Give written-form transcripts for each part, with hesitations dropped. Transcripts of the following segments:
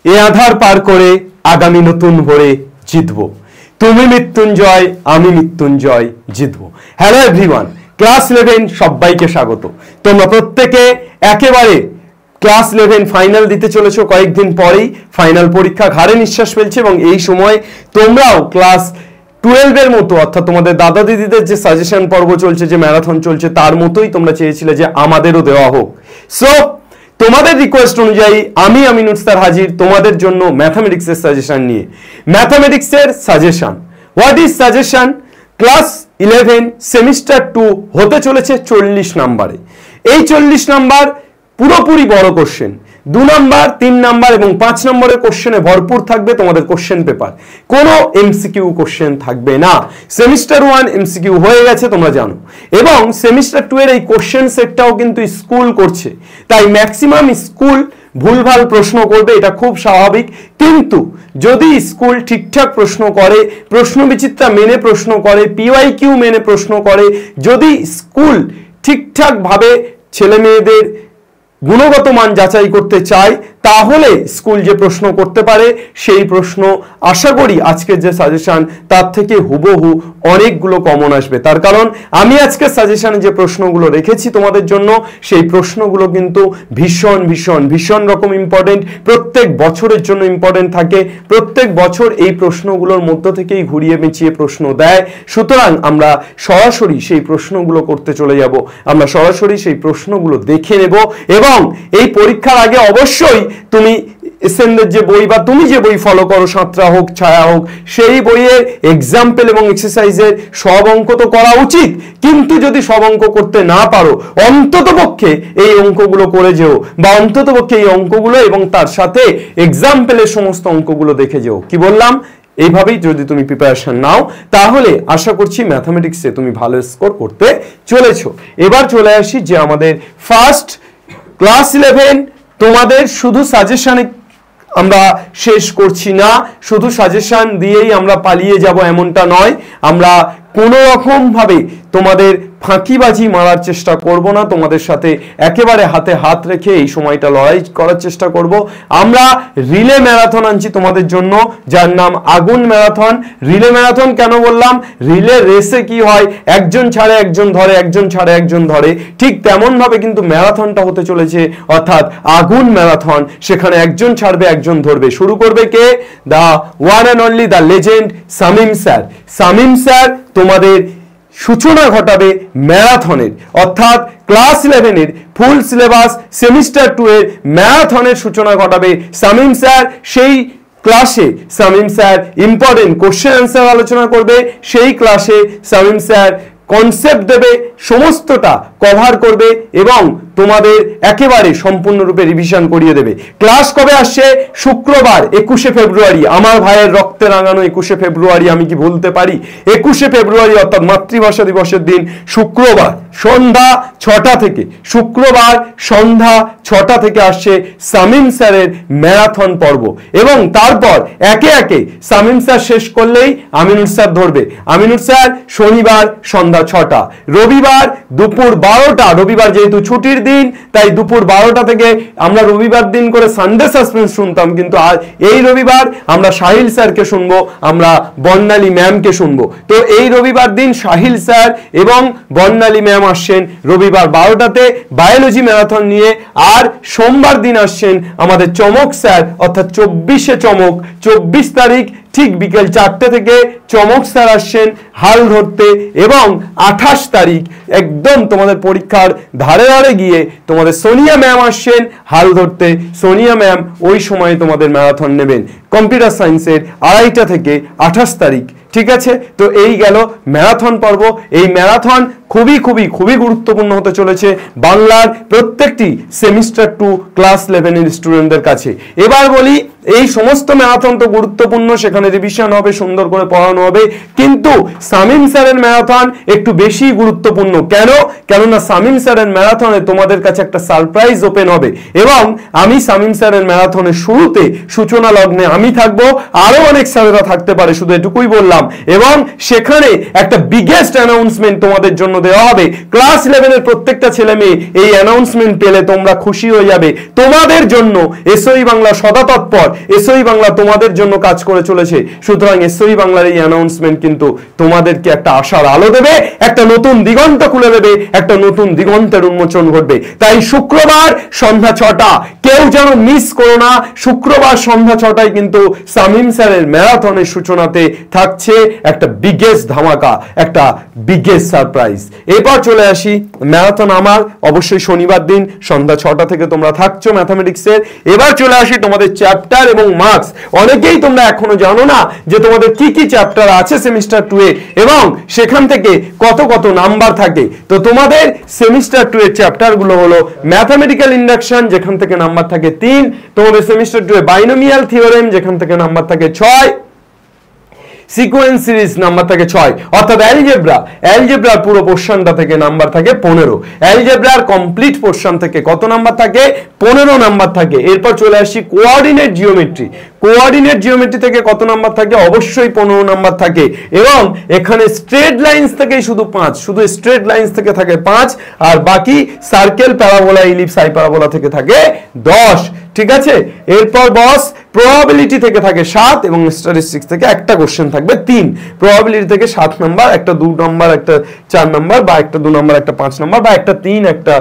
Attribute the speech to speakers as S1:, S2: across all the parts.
S1: এ আধার পার করে আগামী নতুন ভোরে জিতবো। তুমি মৃত্যুঞ্জয়, আমি মৃত্যুঞ্জয়, জিতবো। হ্যালো এভরিওয়ান, ক্লাস 11 সবাইকে স্বাগত। তোমরা প্রত্যেকে একেবারে ক্লাস 11 ফাইনাল দিতে চলেছো। কয়েকদিন পরেই ফাইনাল পরীক্ষা, ঘাড়ে নিঃশ্বাস ফেলছে এবং এই সময় তোমরাও ক্লাস 12 এর মতো, অর্থাৎ তোমাদের দাদা দিদিদের যে সাজেশন পর্ব চলছে, যে ম্যারাথন চলছে, তার মতোই তোমরা চেয়েছিলে যে আমাদেরও দেওয়া হোক। সো তোমাদের রিকোয়েস্ট অনুযায়ী আমি আমিনুর স্যার হাজির তোমাদের জন্য ম্যাথামেটিক্সের সাজেশন নিয়ে। ম্যাথামেটিক্সের suggestion, what is suggestion? Class 11 semester 2 হতে চলেছে 40 নাম্বারে। এই 40 নাম্বার পুরোপুরি বড় কোশ্চেন। 2 নাম্বার, 3 নাম্বার এবং 5 নম্বরের কোশ্চেনে ভরপুর থাকবে তোমাদের কোশ্চেন পেপার। কোনো এমসিকিউ কোশ্চেন থাকবে না। সেমিস্টার 1 এমসিকিউ হয়ে গেছে তোমরা জানো, এবং সেমিস্টার 2 এর এই কোশ্চেন সেটটাও কিন্তু স্কুল করছে, তাই ম্যাক্সিমাম স্কুল ভুলভাল প্রশ্ন করবে, এটা খুব স্বাভাবিক। কিন্তু যদি স্কুল ঠিকঠাক প্রশ্ন করে, প্রশ্ন বিচিত্রা মেনে প্রশ্ন করে, পিওয়াইকিউ মেনে প্রশ্ন করে, যদি স্কুল ঠিকঠাক ভাবে ছেলে মেয়েদের গুণগত মান যাচাই করতে চায়, তাহলে স্কুল যে প্রশ্ন করতে পারে সেই প্রশ্ন আশা করি আজকের যে সাজেশন তার থেকে হুবহু অনেকগুলো কমন আসবে। তার কারণ আমি আজকের সাজেশনে যে প্রশ্নগুলো রেখেছি তোমাদের জন্য, সেই প্রশ্নগুলো কিন্তু ভীষণ ভীষণ ভীষণ রকম ইম্পর্টেন্ট, প্রত্যেক বছরের জন্য ইম্পর্টেন্ট থাকে। প্রত্যেক বছর এই প্রশ্নগুলোর মধ্য থেকেই ঘুরিয়ে পেঁচিয়ে প্রশ্ন দেয়। সুতরাং আমরা সরাসরি সেই প্রশ্নগুলো করতে চলে যাব, আমরা সরাসরি সেই প্রশ্নগুলো দেখে নেব। এবং এই পরীক্ষার আগে অবশ্যই তুমি এসএনদের যে বই বা তুমি যে বই ফলো করো, সাঁতরা হোক, ছায়া হোক, সেই বইয়ের এক্সাম্পল এবং এক্সারসাইজের সব অঙ্ক তো করা উচিত। কিন্তু যদি সব অঙ্ক করতে না পারো, অন্তত পক্ষে এই অঙ্কগুলো করে যেও, বা অন্তত পক্ষে এই অঙ্কগুলো এবং তার সাথে এক্সাম্পলের সমস্ত অঙ্কগুলো দেখে যেও। কি বললাম? এইভাবেই যদি তুমি প্রিপারেশন নাও, তাহলে আশা করছি ম্যাথামেটিক্সে তুমি ভালো স্কোর করতে চলেছো। এবার চলে আসি যে আমাদের ফার্স্ট ক্লাস 11 তোমাদের শুধু সাজেশনে আমরা শেষ করছি না, শুধু সাজেশন দিয়েই আমরা পালিয়ে যাব এমনটা নয়। আমরা কোনো রকম ভাবে তোমাদের ফাঁকিবাজি মারার চেষ্টা করব না, তোমাদের সাথে একেবারে হাতে হাত রেখে এই সময়টা লড়াই করার চেষ্টা করব। আমরা রিলে ম্যারাথন আনছি তোমাদের জন্য, যার নাম আগুন ম্যারাথন। রিলে ম্যারাথন কেন বললাম? রিলে রেসে কি হয়, একজন ছাড়ে একজন ধরে, একজন ছাড়ে একজন ধরে, ঠিক তেমন ভাবে কিন্তু ম্যারাথনটা হতে চলেছে, অর্থাৎ আগুন ম্যারাথন। সেখানে একজন ছাড়বে একজন ধরবে। শুরু করবে কে? The one and only, the legend Shamim sir. Shamim sir তোমাদের সূচনা ঘটাবে ম্যারাথনের, অর্থাৎ ক্লাস 11 এর ফুল সিলেবাস সেমিস্টার 2 এর ম্যারাথনের সূচনা ঘটাবে শামীম স্যার। সেই ক্লাসে Shamim sir important question answer আলোচনা করবে। সেই ক্লাসে শামীম স্যার কনসেপ্ট দেবে, সমস্তটা কভার করবে এবং তোমাদের একেবারে সম্পূর্ণরূপে রিভিশন করিয়ে দেবে। ক্লাস কবে আসছে? শুক্রবার 21শে ফেব্রুয়ারি। আমার ভাইয়ের রক্তে রাঙানো 21শে ফেব্রুয়ারি, আমি কি ভুলতে পারি? 21শে ফেব্রুয়ারি অর্থাৎ মাতৃভাষা দিবসের দিন, শুক্রবার সন্ধ্যা 6টা থেকে, শুক্রবার সন্ধ্যা 6টা থেকে আসছে শামীম স্যারের ম্যারাথন পর্ব। এবং তারপর একে একে শামীম স্যার শেষ করলেই আমিনুর স্যার ধরবে। আমিনুর স্যার শনিবার সন্ধ্যা 6টা, রবিবার দুপুর 12টা। রবিবার যেহেতু ছুটির দিন, তাই দুপুর 12টা থেকে, আমরা রবিবার দিন করে সানডে সাসপেন্স শুনতাম, কিন্তু এই রবিবার আমরা সাহিল স্যারকে শুনবো, আমরা বর্ণালী ম্যামকে শুনবো। তো এই রবিবার দিন সাহিল স্যার এবং বর্ণালী ম্যাম আসছেন রবিবার 12টাতে বায়োলজি ম্যারাথন নিয়ে। আর সোমবার দিন আসছেন আমাদের চমক স্যার, অর্থাৎ 24শে চমক, 24 তারিখ ঠিক বিকেল 4টে থেকে চমক স্যার আসছেন হাল ধরতে। এবং 28 তারিখ একদম তোমাদের পরীক্ষার ধারে ধারে গিয়ে তোমাদের সোনিয়া ম্যাম আসছেন হাল ধরতে। সোনিয়া ম্যাম ওই সময় তোমাদের ম্যারাথন নেবেন কম্পিউটার সায়েন্সের 2:30 থেকে 28 তারিখ। ঠিক আছে, তো এই গেল ম্যারাথন পর্ব। এই ম্যারাথন খুবই খুবই খুবই গুরুত্বপূর্ণ হতে চলেছে বাংলার প্রত্যেকটি সেমিস্টার 2 ক্লাস 11 এর স্টুডেন্টদের কাছে। এবার বলি, এই সমস্ত ম্যারাথন তো গুরুত্বপূর্ণ, সেখানে রিভিশন হবে, সুন্দর করে পড়ানো হবে, কিন্তু শামীম স্যারের ম্যারাথন একটু বেশি গুরুত্বপূর্ণ। কেন? কেননা শামীম স্যারের ম্যারাথনে তোমাদের কাছে একটা সারপ্রাইজ ওপেন হবে। এবং আমি শামীম স্যারের ম্যারাথনের শুরুতে, সূচনা লগ্নে আমি থাকবো, আরো অনেক স্যারেরা থাকতে পারে, শুধু এটুকুই বললাম। এবং সেখানে একটা বিগেস্ট অ্যানাউন্সমেন্ট তোমাদের জন্য দেওয়া হবে। ক্লাস 11 এর প্রত্যেকটা ছেলে মেয়ে এই অ্যানাউন্সমেন্ট পেলে তোমরা খুশি হয়ে যাবে। তোমাদের জন্য এসওই বাংলা সদা তৎপর, এসওই বাংলা তোমাদের জন্য কাজ করে চলেছে। সুতরাং এসওই বাংলার এই অ্যানাউন্সমেন্ট কিন্তু তোমাদেরকে একটা আশার আলো দেবে, একটা নতুন দিগন্ত খুলে দেবে, একটা নতুন দিগন্তের উন্মোচন ঘটবে। তাই শুক্রবার সন্ধ্যা 6টা কেউ যেন মিস করো না। শুক্রবার সন্ধ্যা 6টায় কিন্তু শামীম স্যারের ম্যারাথনের সূচনাতে থাকছে একটা বিগেস্ট ধামাকা, একটা বিগেস্ট সারপ্রাইজ। এরপর চলে আসি ম্যারাথন আমার অবশ্যই শনিবার দিন সন্ধ্যা 6টা থেকে তোমরা থাকছো ম্যাথামেটিক্সের। এবার চলে আসি তোমাদের চ্যাপ্টার এবং মার্কস। অনেকেই তোমরা এখনো জানো না যে তোমাদের কি কি চ্যাপ্টার আছে সেমিস্টার 2 এ এবং সেখান থেকে কত কত নাম্বার থাকে। তো তোমাদের সেমিস্টার 2 এর চ্যাপ্টার গুলো হলো ম্যাথামেটিক্যাল ইন্ডাকশন, যেখান থেকে নাম্বার থাকে 3, তোমাদের সেমিস্টার 2 এ বাইনোমিয়াল থিওরেম, যেখান থেকে নাম্বার থাকে 6, সিকোয়েন্স সিরিজ নাম্বার থাকে 6, অর্থাৎ অ্যালজেব্রার পুরো পোরশনটা থেকে নাম্বার থাকে 15। অ্যালজেব্রার কমপ্লিট পোরশন থেকে কত নাম্বার থাকে? 15 নাম্বার থাকে। এরপর চলে আসি কোঅর্ডিনেট জিওমেট্রি। কোঅর্ডিনেট জিওমেট্রি থেকে কত নাম্বার থাকে? অবশ্যই 15 নাম্বার থাকে। এবং এখানে স্ট্রেট লাইনস থেকে শুধু স্ট্রেট লাইনস থেকে থাকে 5, আর বাকি সার্কেল, প্যারাবোলা, ইলিপস, হাইপারবোলা থেকে থাকে 10। ঠিক আছে। এরপর বস প্রবাবিলিটি থেকে থাকে 7 এবং স্ট্যাটিস্টিক্স থেকে একটা কোশ্চেন থাকবে 3। প্রবাবিলিটি থেকে 7 নাম্বার, একটা 2 নাম্বার, একটা 4 নাম্বার, বা একটা 2 নাম্বার, একটা 5 নাম্বার, বা একটা 3, একটা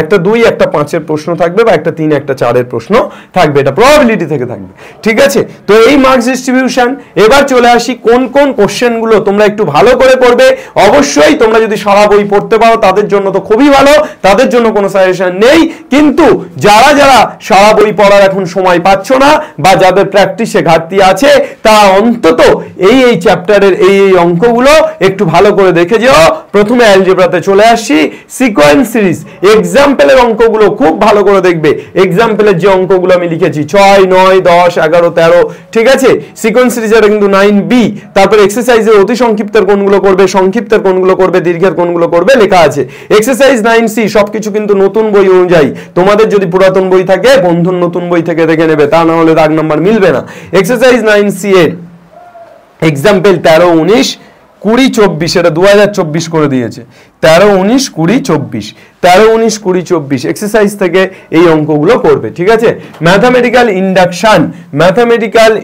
S1: একটা 2, একটা 5 এর প্রশ্ন থাকবে, বা একটা 3, একটা 4 এর প্রশ্ন থাকবে। এটা প্রবাবিলিটি থেকে থাকবে। ঠিক আছে। তো এই মার্কস ডিস্ট্রিবিউশন। এবার চলে আসি কোন কোন কোশ্চেন গুলো তোমরা একটু ভালো করে পড়বে। অবশ্যই তোমরা যদি সারা বই পড়তে পারো তাদের জন্য তো খুবই ভালো, তাদের জন্য কোনো সাজেশন নেই। কিন্তু যারা যারা সারা বই পড়ার এখন সময় পাচ্ছ না বা যাদের প্র্যাকটিসে ঘাটতি আছে, তা অন্তত এই চ্যাপ্টারের এই অঙ্কগুলো একটু ভালো করে দেখে যেও। প্রথমে অ্যালজেব্রাতে চলে আসি। সিকোয়েন্স সিরিজ এক্সাম্পলের অঙ্কগুলো খুব ভালো করে দেখবে। এক্সাম্পলের যে অঙ্কগুলো আমি লিখেছি 6, 9, 10, 11, 13, ঠিক আছে। সিকোয়েন্স সিরিজের কিন্তু 9B। তারপরে এক্সারসাইজের অতি সংক্ষিপ্তের কোনগুলো করবে, সংক্ষিপ্তের কোনগুলো করবে, দীর্ঘের কোনগুলো করবে লেখা আছে। এক্সারসাইজ 9C সবকিছু কিন্তু নতুন বই অনুযায়ী। তোমাদের যদি পুরাতন বই থাকে বন্ধুর নতুন বই থেকে দেখে নেবে, তা না হলে দাগ নাম্বার মিলবে না। এক্সারসাইজ 9C এর এক্সাম্পল 13, 19, 20, 24, এটা 2024 করে দিয়েছে। 13, 19, 20, 24, 13, 19, 20, 24 এক্সারসাইজ থেকে এই অঙ্কগুলো করবে। ঠিক আছে। ম্যাথামেটিক্যাল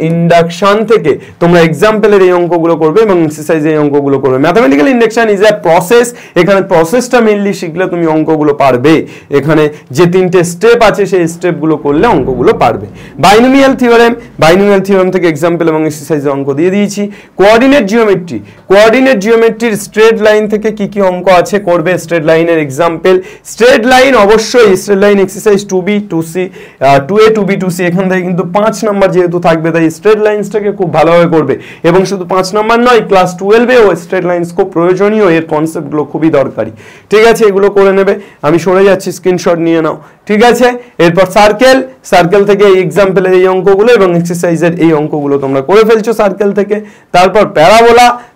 S1: ইন্ডাকশন থেকে তোমরা এক্সাম্পলের এই অঙ্কগুলো করবে এবং এক্সারসাইজে এই অঙ্কগুলো করবে। Mathematical induction is a process. এখানে প্রসেসটা মেইনলি শিখলে তুমি অঙ্কগুলো পারবে। এখানে যে 3টে স্টেপ আছে সেই স্টেপগুলো করলে অঙ্কগুলো পারবে। বাইনোমিয়াল থিওরেম থেকে এক্সাম্পল এবং এক্সারসাইজে অঙ্ক দিয়ে দিয়েছি। কোঅর্ডিনেট জিওমেট্রির স্ট্রেট লাইন থেকে কি কি অঙ্ক আছে করবে। স্ট্রেট লাইনের এক্সাম্পল, স্ট্রেট লাইন অবশ্যই straight line exercise 2B, 2C, 2A, 2B, 2C। এখান থেকে কিন্তু 5 নাম্বার যেহেতু থাকবে, তাই স্ট্রেট লাইনসটাকে খুব ভালোভাবে করবে। এবং শুধু 5 নাম্বার নয়, ক্লাস 12এও স্ট্রেট লাইনস খুব প্রয়োজনীয়, এর কনসেপ্টগুলো খুবই দরকারি। ঠিক আছে, এগুলো করে নেবে। আমি সরে যাচ্ছি, স্ক্রিনশট নিয়ে নাও। ঠিক আছে। এরপর সার্কেল থেকে এই এক্সাম্পলের এই অঙ্কগুলো এবং এক্সারসাইজের এই অঙ্কগুলো তোমরা করে ফেলছো সার্কেল থেকে। তারপর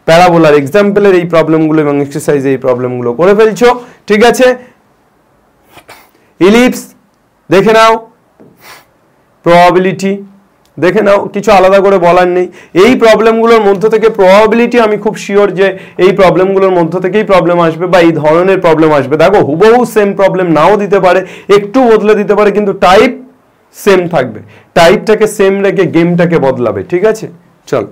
S1: প্যারাবোলার এক্সাম্পলের এই প্রবলেমগুলো এবং এক্সারসাইজে এই প্রবলেমগুলো করে ফেলছো। ঠিক আছে। ইলিপস দেখে নাও, প্রবাবিলিটি দেখে নাও, কিছু আলাদা করে বলার নেই। এই প্রবলেমগুলোর মধ্য থেকে প্রবাবিলিটি আমি খুব শিওর যে এই প্রবলেমগুলোর মধ্য থেকেই প্রবলেম আসবে বা এই ধরনের প্রবলেম আসবে। দেখো হুবহু সেম প্রবলেম নাও দিতে পারে, একটু বদলে দিতে পারে, কিন্তু টাইপ সেম থাকবে। টাইপটাকে সেম রেখে গেমটাকে বদলাবে। ঠিক আছে। চল,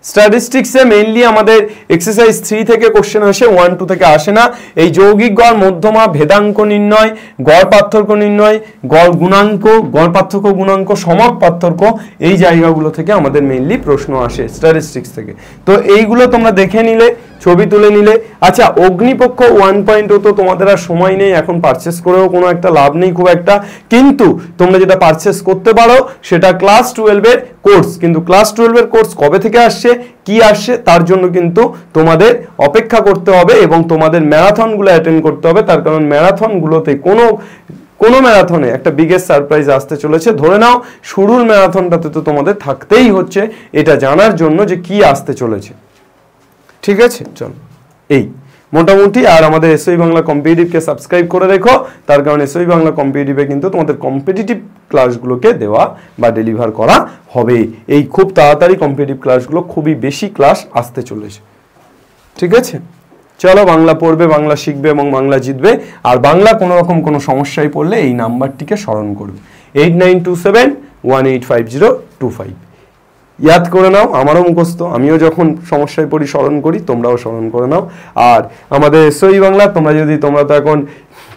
S1: স্ট্যাটিস্টিক্সে মেইনলি আমাদের এক্সারসাইজ 3 থেকে কোশ্চেন আসে, 1, 2 থেকে আসে না। এই যৌগিক গড়, মধ্যমা, ভেদাঙ্ক নির্ণয়, গড় পার্থক্য নির্ণয়, গড় গুণাঙ্ক, গড় পার্থক্য গুণাঙ্ক, সমক পার্থক্য, এই জায়গাগুলো থেকে আমাদের মেইনলি প্রশ্ন আসে স্ট্যাটিস্টিক্স থেকে। তো এইগুলো তোমরা দেখে নিলে, ছবি তুলে নিলে। আচ্ছা, অগ্নিপক্ষ 1.0 তো তোমাদের আর সময় নেই, এখন পারচেস করেও কোনো একটা লাভ নেই খুব একটা। কিন্তু তোমরা যেটা পারচেস করতে পারো সেটা ক্লাস 12 এর কোর্স। কিন্তু ক্লাস 12 এর কোর্স কবে থেকে আসছে, কি আসছে, তার জন্য কিন্তু তোমাদের অপেক্ষা করতে হবে এবং তোমাদের ম্যারাথনগুলো অ্যাটেন্ড করতে হবে। তার কারণ ম্যারাথনগুলোতে কোনো ম্যারাথনে একটা বিগেস্ট সারপ্রাইজ আসতে চলেছে। ধরে নাও শুরুর ম্যারাথনটাতে তো তোমাদের থাকতেই হচ্ছে এটা জানার জন্য যে কি আসতে চলেছে। ঠিক আছে। চল, এই মোটামুটি। আর আমাদের এসওই বাংলা কম্পিটিটিভকে সাবস্ক্রাইব করে রেখো, তার কারণ এসওই বাংলা কম্পিটিটিভে কিন্তু তোমাদের কম্পিটিটিভ ক্লাসগুলোকে দেওয়া বা ডেলিভার করা হবে। এই খুব তাড়াতাড়ি কম্পিটিটিভ ক্লাসগুলো, খুবই বেশি ক্লাস আসতে চলেছে, ঠিক আছে? চলো, বাংলা পড়বে, বাংলা শিখবে এবং বাংলা জিতবে। আর বাংলা কোনো রকম কোনো সমস্যায় পড়লে এই নাম্বারটিকে স্মরণ করবে, 8927185025। ইয়াদ করে নাও, আমারও মুখস্থ, আমিও যখন সমস্যায় পড়ি স্মরণ করি, তোমরাও স্মরণ করে নাও। আর আমাদের এসওই বাংলা তোমরা তো এখন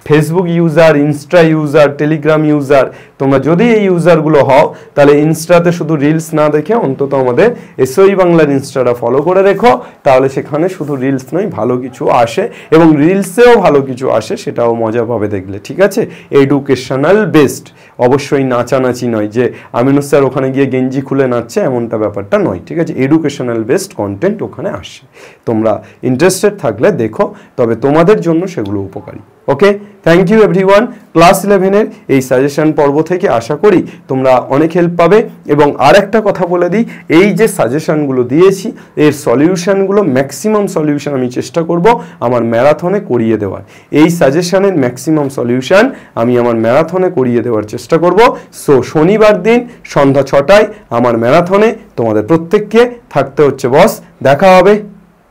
S1: Facebook user, Insta user, Telegram user, তোমরা যদি এই ইউজারগুলো হও তাহলে ইনস্টাতে শুধু রিলস না দেখে অন্তত আমাদের এসওই বাংলার ইনস্টাটা ফলো করে রেখো, তাহলে সেখানে শুধু রিলস নয় ভালো কিছু আসে, এবং রিলসেও ভালো কিছু আসে, সেটাও মজা পাবে দেখলে, ঠিক আছে? এডুকেশনাল বেসড, অবশ্যই নাচানাচি নয় যে আমিনুস স্যার ওখানে গিয়ে গেঞ্জি খুলে নাচছে, এমনটা ব্যাপারটা নয়, ঠিক আছে? এডুকেশনাল বেসড কন্টেন্ট ওখানে আসে, তোমরা ইন্টারেস্টেড থাকলে দেখো, তবে তোমাদের জন্য সেগুলো উপকারী। ওকে, থ্যাংক ইউ এভরিওয়ান। ক্লাস 11-এর এই সাজেশন পর্ব থেকে আশা করি তোমরা অনেক হেল্প পাবে। এবং আর একটা কথা বলে দিই, এই যে সাজেশনগুলো দিয়েছি এর সলিউশনগুলো, ম্যাক্সিমাম সলিউশন আমি চেষ্টা করব আমার ম্যারাথনে করিয়ে দেওয়ার। এই সাজেশনের ম্যাক্সিমাম সলিউশন আমি আমার ম্যারাথনে করিয়ে দেওয়ার চেষ্টা করব। সো শনিবার দিন সন্ধ্যা 6টায় আমার ম্যারাথনে তোমাদের প্রত্যেককে থাকতে হচ্ছে বস। দেখা হবে,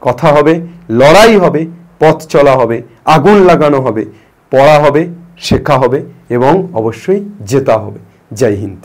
S1: কথা হবে, লড়াই হবে, পথ চলা হবে, আগুন লাগানো হবে, পড়া হবে, শেখা হবে এবং অবশ্যই জেতা হবে। জয় হিন্দ।